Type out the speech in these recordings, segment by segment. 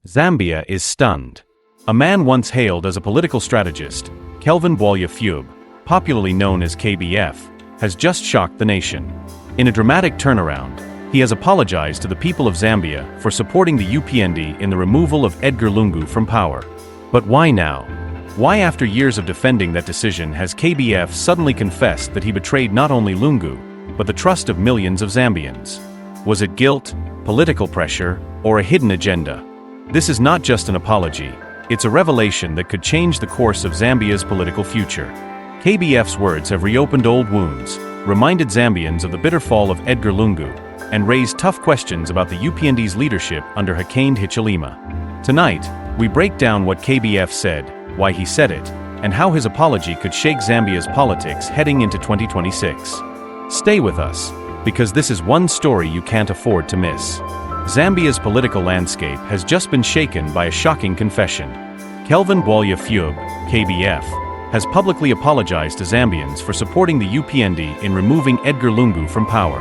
Zambia is stunned. A man once hailed as a political strategist, Kelvin Bwalya Fube, popularly known as KBF, has just shocked the nation. In a dramatic turnaround, he has apologized to the people of Zambia for supporting the UPND in the removal of Edgar Lungu from power. But why now? Why, after years of defending that decision, has KBF suddenly confessed that he betrayed not only Lungu, but the trust of millions of Zambians? Was it guilt, political pressure, or a hidden agenda? This is not just an apology, it's a revelation that could change the course of Zambia's political future. KBF's words have reopened old wounds, reminded Zambians of the bitter fall of Edgar Lungu, and raised tough questions about the UPND's leadership under Hakainde Hichilema. Tonight, we break down what KBF said, why he said it, and how his apology could shake Zambia's politics heading into 2026. Stay with us, because this is one story you can't afford to miss. Zambia's political landscape has just been shaken by a shocking confession. Kelvin Bwalya Fube, KBF, has publicly apologized to Zambians for supporting the UPND in removing Edgar Lungu from power.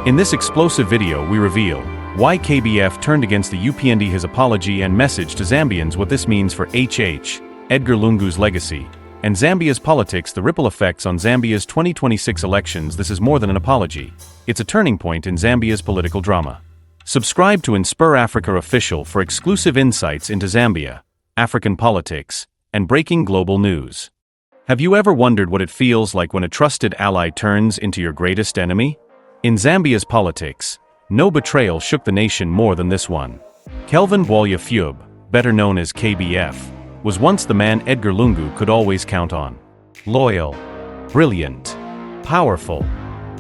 In this explosive video, we reveal why KBF turned against the UPND, his apology and message to Zambians, what this means for Edgar Lungu's legacy, and Zambia's politics, the ripple effects on Zambia's 2026 elections. This is more than an apology. It's a turning point in Zambia's political drama. Subscribe to InspirAfrica Official for exclusive insights into Zambia, African politics, and breaking global news. Have you ever wondered what it feels like when a trusted ally turns into your greatest enemy? In Zambia's politics, no betrayal shook the nation more than this one. Kelvin Bwalya Fube, better known as KBF, was once the man Edgar Lungu could always count on. Loyal, brilliant, powerful.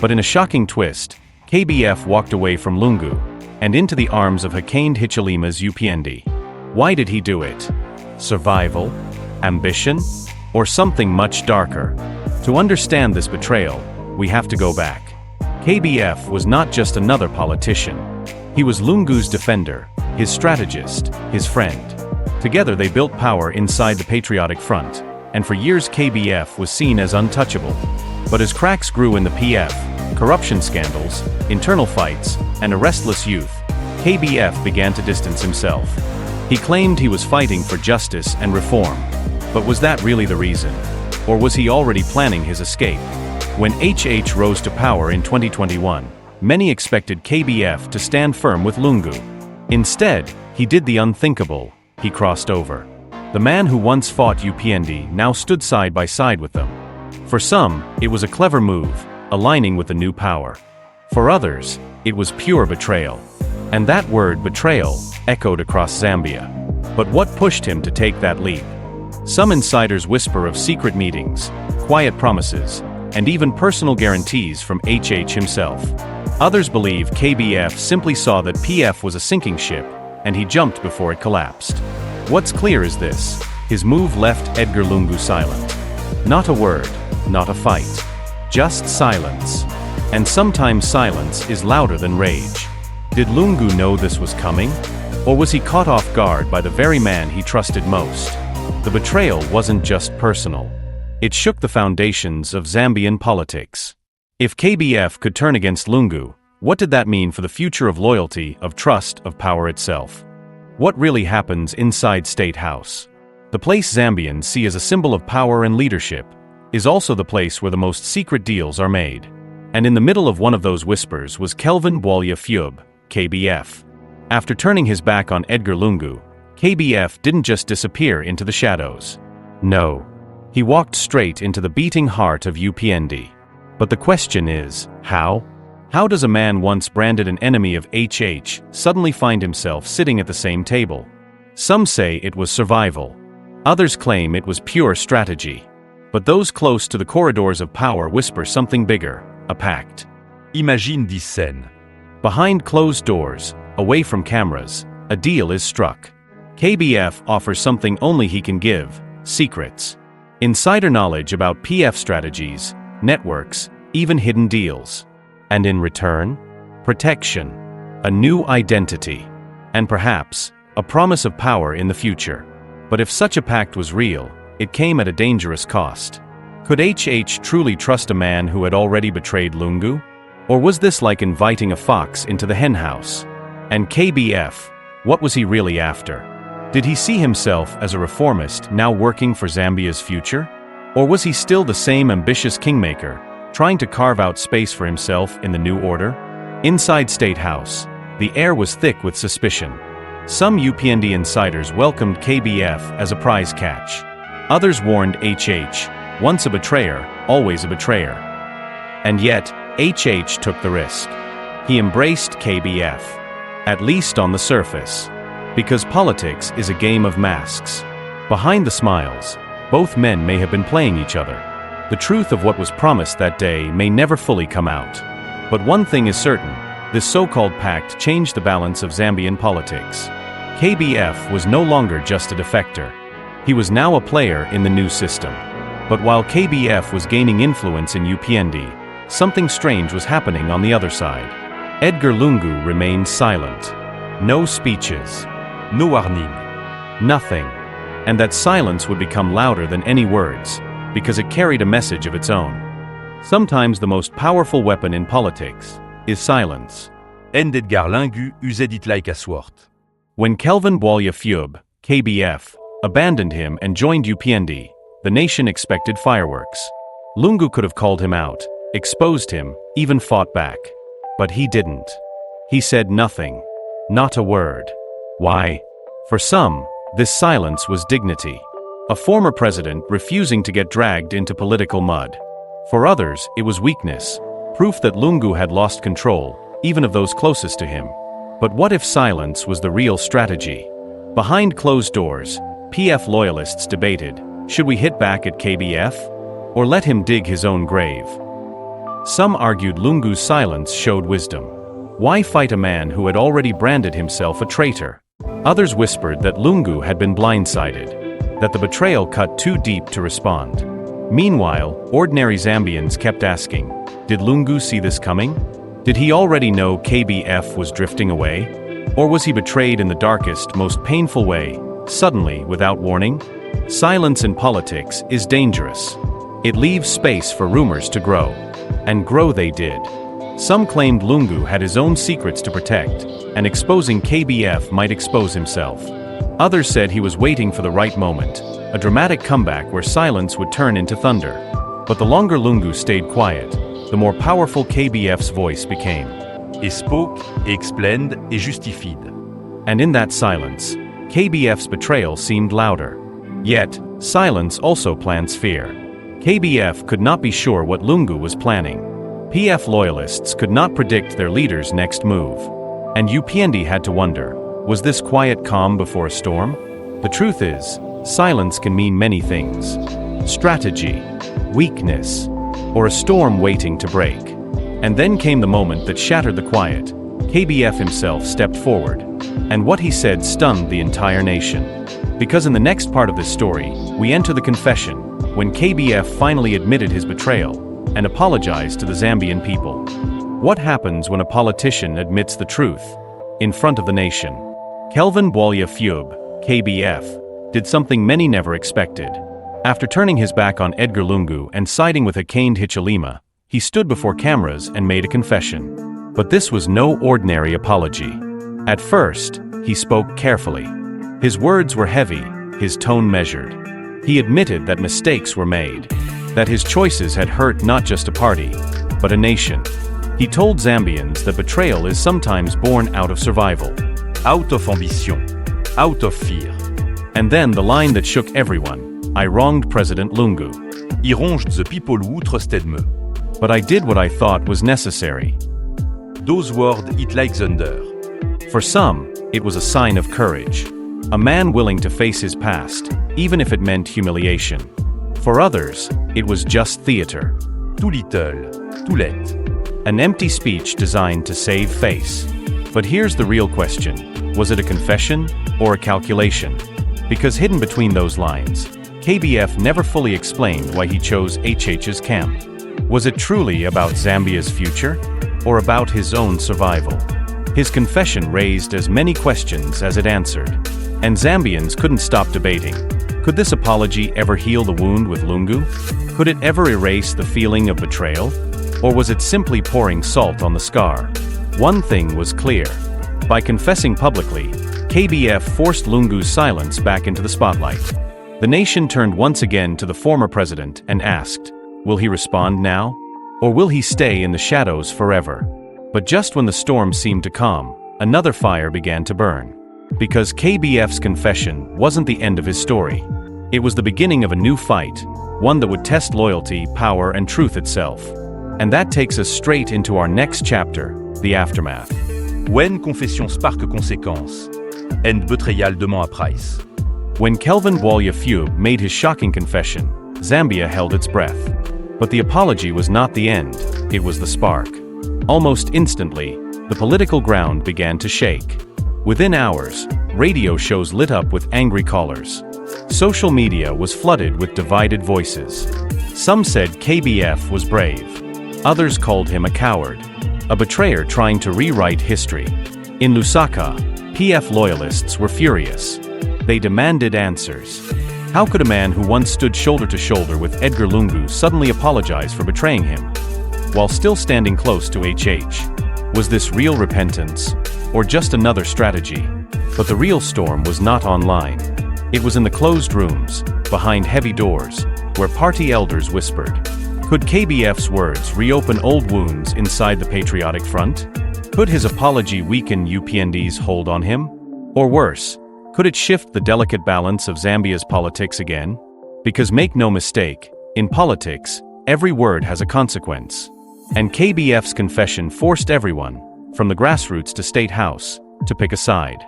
But in a shocking twist, KBF walked away from Lungu and into the arms of Hakainde Hichilema's UPND. Why did he do it? Survival? Ambition? Or something much darker? To understand this betrayal, we have to go back. KBF was not just another politician. He was Lungu's defender, his strategist, his friend. Together they built power inside the Patriotic Front, and for years KBF was seen as untouchable. But as cracks grew in the PF, corruption scandals, internal fights, and a restless youth, KBF began to distance himself. He claimed he was fighting for justice and reform. But was that really the reason? Or was he already planning his escape? When HH rose to power in 2021, many expected KBF to stand firm with Lungu. Instead, he did the unthinkable. He crossed over. The man who once fought UPND now stood side by side with them. For some, it was a clever move, aligning with the new power. For others, it was pure betrayal. And that word, betrayal, echoed across Zambia. But what pushed him to take that leap? Some insiders whisper of secret meetings, quiet promises, and even personal guarantees from HH himself. Others believe KBF simply saw that PF was a sinking ship, and he jumped before it collapsed. What's clear is this: his move left Edgar Lungu silent. Not a word, not a fight. Just silence. And sometimes silence is louder than rage. Did Lungu know this was coming? Or was he caught off guard by the very man he trusted most? The betrayal wasn't just personal. It shook the foundations of Zambian politics. If KBF could turn against Lungu, what did that mean for the future of loyalty, of trust, of power itself? What really happens inside State House? The place Zambians see as a symbol of power and leadership is also the place where the most secret deals are made. And in the middle of one of those whispers was Kelvin Bwalya Fube, KBF. After turning his back on Edgar Lungu, KBF didn't just disappear into the shadows. No. He walked straight into the beating heart of UPND. But the question is, how? How does a man once branded an enemy of HH suddenly find himself sitting at the same table? Some say it was survival. Others claim it was pure strategy. But those close to the corridors of power whisper something bigger, a pact. Imagine this scène. Behind closed doors, away from cameras, a deal is struck. KBF offers something only he can give: secrets. Insider knowledge about PF strategies, networks, even hidden deals. And in return, protection, a new identity, and perhaps a promise of power in the future. But if such a pact was real, it came at a dangerous cost. Could HH truly trust a man who had already betrayed Lungu? Or was this like inviting a fox into the henhouse? And KBF, what was he really after? Did he see himself as a reformist now working for Zambia's future? Or was he still the same ambitious kingmaker, trying to carve out space for himself in the new order? Inside State House, the air was thick with suspicion. Some UPND insiders welcomed KBF as a prize catch. Others warned HH, once a betrayer, always a betrayer. And yet, HH took the risk. He embraced KBF, at least on the surface. Because politics is a game of masks. Behind the smiles, both men may have been playing each other. The truth of what was promised that day may never fully come out. But one thing is certain, this so-called pact changed the balance of Zambian politics. KBF was no longer just a defector. He was now a player in the new system. But while KBF was gaining influence in UPND, something strange was happening on the other side. Edgar Lungu remained silent. No speeches. No warning. Nothing. And that silence would become louder than any words, because it carried a message of its own. Sometimes the most powerful weapon in politics is silence. And Edgar Lungu used it like a sword. When Kelvin Bwalya Fube, KBF, abandoned him and joined UPND, the nation expected fireworks. Lungu could have called him out, exposed him, even fought back. But he didn't. He said nothing. Not a word. Why? For some, this silence was dignity. A former president refusing to get dragged into political mud. For others, it was weakness, proof that Lungu had lost control, even of those closest to him. But what if silence was the real strategy? Behind closed doors, PF loyalists debated, should we hit back at KBF? Or let him dig his own grave? Some argued Lungu's silence showed wisdom. Why fight a man who had already branded himself a traitor? Others whispered that Lungu had been blindsided, that the betrayal cut too deep to respond. Meanwhile, ordinary Zambians kept asking, did Lungu see this coming? Did he already know KBF was drifting away? Or was he betrayed in the darkest, most painful way, suddenly, without warning? Silence in politics is dangerous. It leaves space for rumors to grow. And grow they did. Some claimed Lungu had his own secrets to protect, and exposing KBF might expose himself. Others said he was waiting for the right moment, a dramatic comeback where silence would turn into thunder. But the longer Lungu stayed quiet, the more powerful KBF's voice became. Et spoke, et explained, et justified. And in that silence, KBF's betrayal seemed louder. Yet, silence also plants fear. KBF could not be sure what Lungu was planning. PF loyalists could not predict their leader's next move. And UPND had to wonder, was this quiet calm before a storm? The truth is, silence can mean many things. Strategy, weakness, or a storm waiting to break. And then came the moment that shattered the quiet. KBF himself stepped forward. And what he said stunned the entire nation. Because in the next part of this story, we enter the confession, when KBF finally admitted his betrayal and apologized to the Zambian people. What happens when a politician admits the truth in front of the nation? Kelvin Bwalya Fube, KBF, did something many never expected. After turning his back on Edgar Lungu and siding with Hakainde Hichilema, he stood before cameras and made a confession. But this was no ordinary apology. At first, he spoke carefully. His words were heavy, his tone measured. He admitted that mistakes were made, that his choices had hurt not just a party, but a nation. He told Zambians that betrayal is sometimes born out of survival. Out of ambition. Out of fear. And then the line that shook everyone, I wronged President Lungu. I ronged the people who trusted me. But I did what I thought was necessary. Those words hit like thunder. For some, it was a sign of courage. A man willing to face his past, even if it meant humiliation. For others, it was just theater. Too little, too late. An empty speech designed to save face. But here's the real question. Was it a confession or a calculation? Because hidden between those lines, KBF never fully explained why he chose HH's camp. Was it truly about Zambia's future, or about his own survival? His confession raised as many questions as it answered, and Zambians couldn't stop debating. Could this apology ever heal the wound with Lungu? Could it ever erase the feeling of betrayal? Or was it simply pouring salt on the scar? One thing was clear. By confessing publicly, KBF forced Lungu's silence back into the spotlight. The nation turned once again to the former president and asked, will he respond now? Or will he stay in the shadows forever? But just when the storm seemed to calm, another fire began to burn. Because KBF's confession wasn't the end of his story. It was the beginning of a new fight, one that would test loyalty, power, and truth itself. And that takes us straight into our next chapter, the aftermath. When confession spark conséquence, and betrayal demand a price. When Kelvin Bwalya Fube made his shocking confession, Zambia held its breath. But the apology was not the end, it was the spark. Almost instantly, the political ground began to shake. Within hours, radio shows lit up with angry callers. Social media was flooded with divided voices. Some said KBF was brave. Others called him a coward, a betrayer trying to rewrite history. In Lusaka, PF loyalists were furious. They demanded answers. How could a man who once stood shoulder to shoulder with Edgar Lungu suddenly apologize for betraying him? While still standing close to HH, was this real repentance, or just another strategy? But the real storm was not online. It was in the closed rooms, behind heavy doors, where party elders whispered. Could KBF's words reopen old wounds inside the patriotic front? Could his apology weaken UPND's hold on him? Or worse, could it shift the delicate balance of Zambia's politics again? Because make no mistake, in politics, every word has a consequence. And KBF's confession forced everyone, from the grassroots to State House, to pick a side.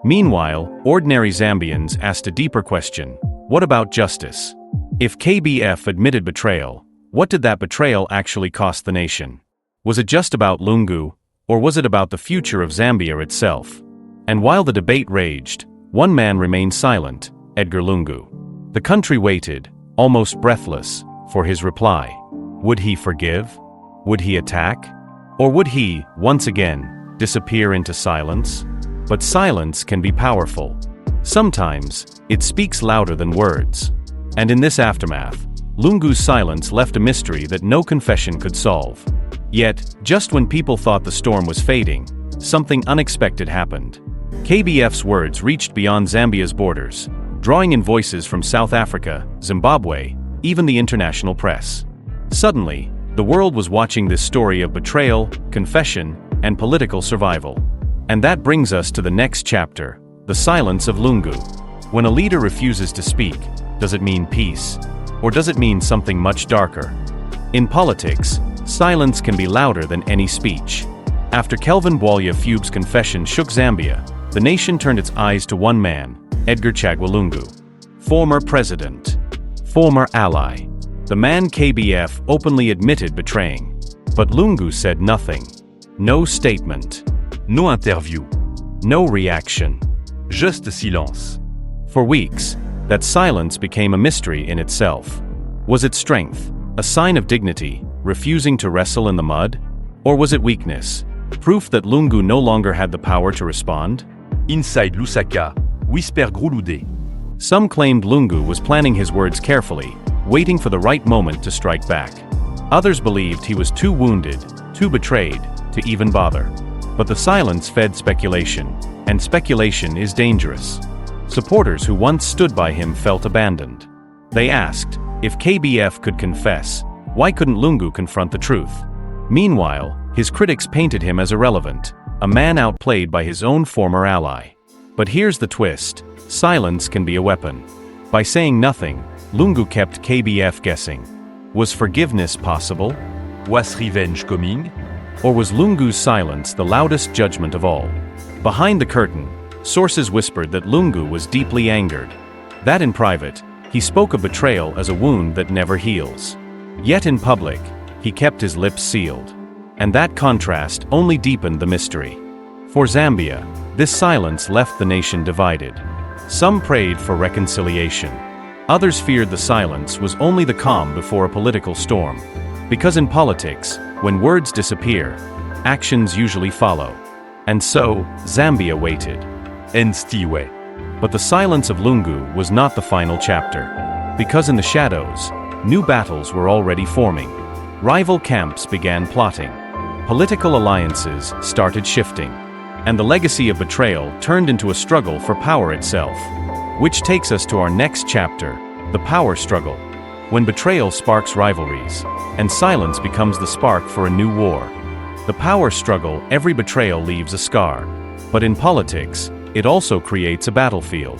Meanwhile, ordinary Zambians asked a deeper question: what about justice? If KBF admitted betrayal, what did that betrayal actually cost the nation? Was it just about Lungu, or was it about the future of Zambia itself? And while the debate raged, one man remained silent, Edgar Lungu. The country waited, almost breathless, for his reply. Would he forgive? Would he attack? Or would he, once again, disappear into silence? But silence can be powerful. Sometimes, it speaks louder than words. And in this aftermath, Lungu's silence left a mystery that no confession could solve. Yet, just when people thought the storm was fading, something unexpected happened. KBF's words reached beyond Zambia's borders, drawing in voices from South Africa, Zimbabwe, even the international press. Suddenly, the world was watching this story of betrayal, confession, and political survival. And that brings us to the next chapter, the silence of Lungu. When a leader refuses to speak, does it mean peace? Or does it mean something much darker? In politics, silence can be louder than any speech. After Kelvin Bwalya Fube's confession shook Zambia, the nation turned its eyes to one man, Edgar Lungu. Former president. Former ally. The man KBF openly admitted betraying. But Lungu said nothing. No statement. No interview. No reaction. Juste silence. For weeks, that silence became a mystery in itself. Was it strength, a sign of dignity, refusing to wrestle in the mud? Or was it weakness, proof that Lungu no longer had the power to respond? Inside Lusaka, whisper Grulude. Some claimed Lungu was planning his words carefully, waiting for the right moment to strike back. Others believed he was too wounded, too betrayed, to even bother. But the silence fed speculation, and speculation is dangerous. Supporters who once stood by him felt abandoned. They asked, if KBF could confess, why couldn't Lungu confront the truth? Meanwhile, his critics painted him as irrelevant, a man outplayed by his own former ally. But here's the twist: silence can be a weapon. By saying nothing, Lungu kept KBF guessing. Was forgiveness possible? Was revenge coming? Or was Lungu's silence the loudest judgment of all? Behind the curtain, sources whispered that Lungu was deeply angered. That in private, he spoke of betrayal as a wound that never heals. Yet in public, he kept his lips sealed. And that contrast only deepened the mystery. For Zambia, this silence left the nation divided. Some prayed for reconciliation. Others feared the silence was only the calm before a political storm. Because in politics, when words disappear, actions usually follow. And so, Zambia waited. And stiwe. But the silence of Lungu was not the final chapter. Because in the shadows, new battles were already forming. Rival camps began plotting. Political alliances started shifting. and the legacy of betrayal turned into a struggle for power itself. Which takes us to our next chapter, the power struggle. When betrayal sparks rivalries, and silence becomes the spark for a new war. The power struggle, every betrayal leaves a scar. But in politics, it also creates a battlefield.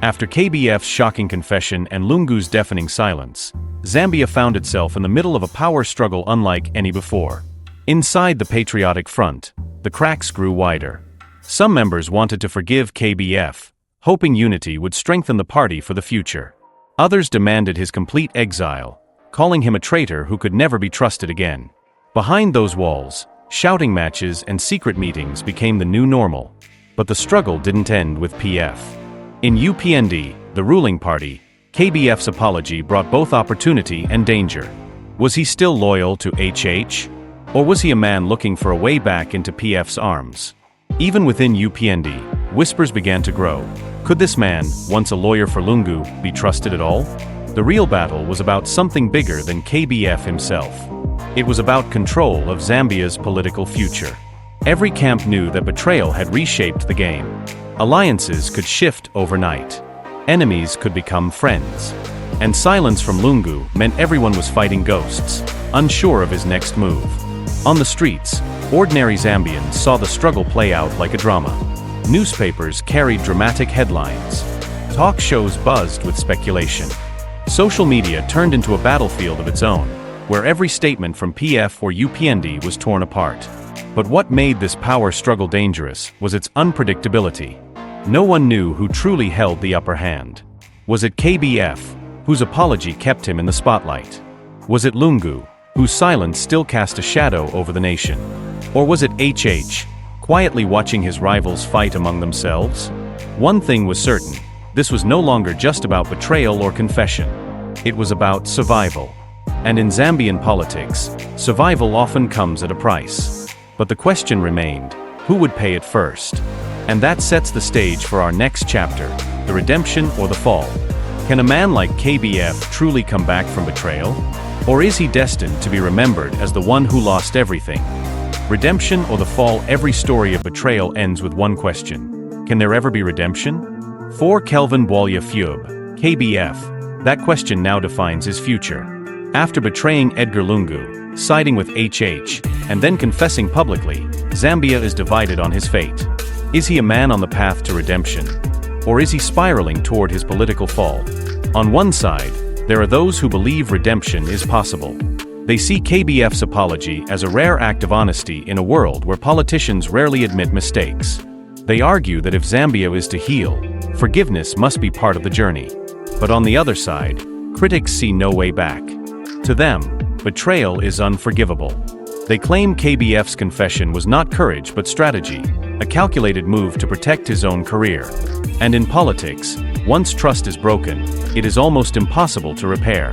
After KBF's shocking confession and Lungu's deafening silence, Zambia found itself in the middle of a power struggle unlike any before. Inside the Patriotic Front, the cracks grew wider. Some members wanted to forgive KBF, hoping unity would strengthen the party for the future. Others demanded his complete exile, calling him a traitor who could never be trusted again. Behind those walls, shouting matches and secret meetings became the new normal. But the struggle didn't end with PF. In UPND, the ruling party, KBF's apology brought both opportunity and danger. Was he still loyal to HH? Or was he a man looking for a way back into PF's arms? Even within UPND, whispers began to grow. Could this man, once a lawyer for Lungu, be trusted at all? The real battle was about something bigger than KBF himself. It was about control of Zambia's political future. Every camp knew that betrayal had reshaped the game. Alliances could shift overnight. Enemies could become friends. And silence from Lungu meant everyone was fighting ghosts, unsure of his next move. On the streets, ordinary Zambians saw the struggle play out like a drama. Newspapers carried dramatic headlines. Talk shows buzzed with speculation. Social media turned into a battlefield of its own, where every statement from PF or UPND was torn apart. But what made this power struggle dangerous was its unpredictability. No one knew who truly held the upper hand. Was it KBF, whose apology kept him in the spotlight? Was it Lungu, whose silence still cast a shadow over the nation? Or was it HH, quietly watching his rivals fight among themselves? One thing was certain, this was no longer just about betrayal or confession. It was about survival. And in Zambian politics, survival often comes at a price. But the question remained, who would pay it first? And that sets the stage for our next chapter, the redemption or the fall. Can a man like KBF truly come back from betrayal? Or is he destined to be remembered as the one who lost everything? Redemption or the fall, every story of betrayal ends with one question. Can there ever be redemption? For Kelvin Bwalya Fube, KBF, that question now defines his future. After betraying Edgar Lungu, siding with HH, and then confessing publicly, Zambia is divided on his fate. Is he a man on the path to redemption? Or is he spiraling toward his political fall? On one side, there are those who believe redemption is possible. They see KBF's apology as a rare act of honesty in a world where politicians rarely admit mistakes. They argue that if Zambia is to heal, forgiveness must be part of the journey. But on the other side, critics see no way back. To them, betrayal is unforgivable. They claim KBF's confession was not courage but strategy, a calculated move to protect his own career. And in politics, once trust is broken, it is almost impossible to repair.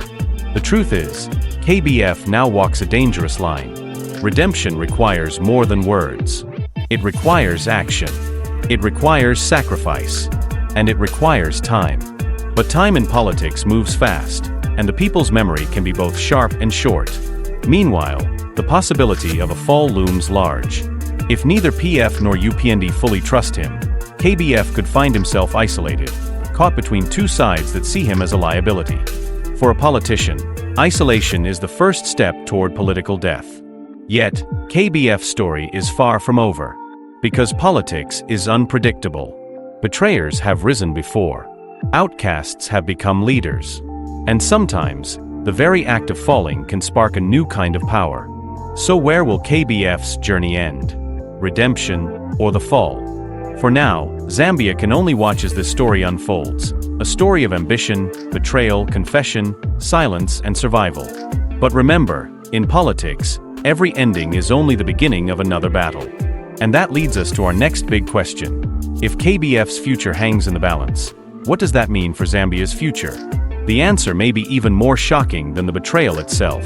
The truth is, KBF now walks a dangerous line. Redemption requires more than words. It requires action. It requires sacrifice. And it requires time. But time in politics moves fast, and the people's memory can be both sharp and short. Meanwhile, the possibility of a fall looms large. If neither PF nor UPND fully trust him, KBF could find himself isolated, caught between two sides that see him as a liability. For a politician, isolation is the first step toward political death. Yet, KBF's story is far from over. Because politics is unpredictable. Betrayers have risen before. Outcasts have become leaders. And sometimes, the very act of falling can spark a new kind of power. So where will KBF's journey end? Redemption or the fall? For now, Zambia can only watch as this story unfolds. A story of ambition, betrayal, confession, silence, and survival. But remember, in politics, every ending is only the beginning of another battle. And that leads us to our next big question. If KBF's future hangs in the balance, what does that mean for Zambia's future? The answer may be even more shocking than the betrayal itself.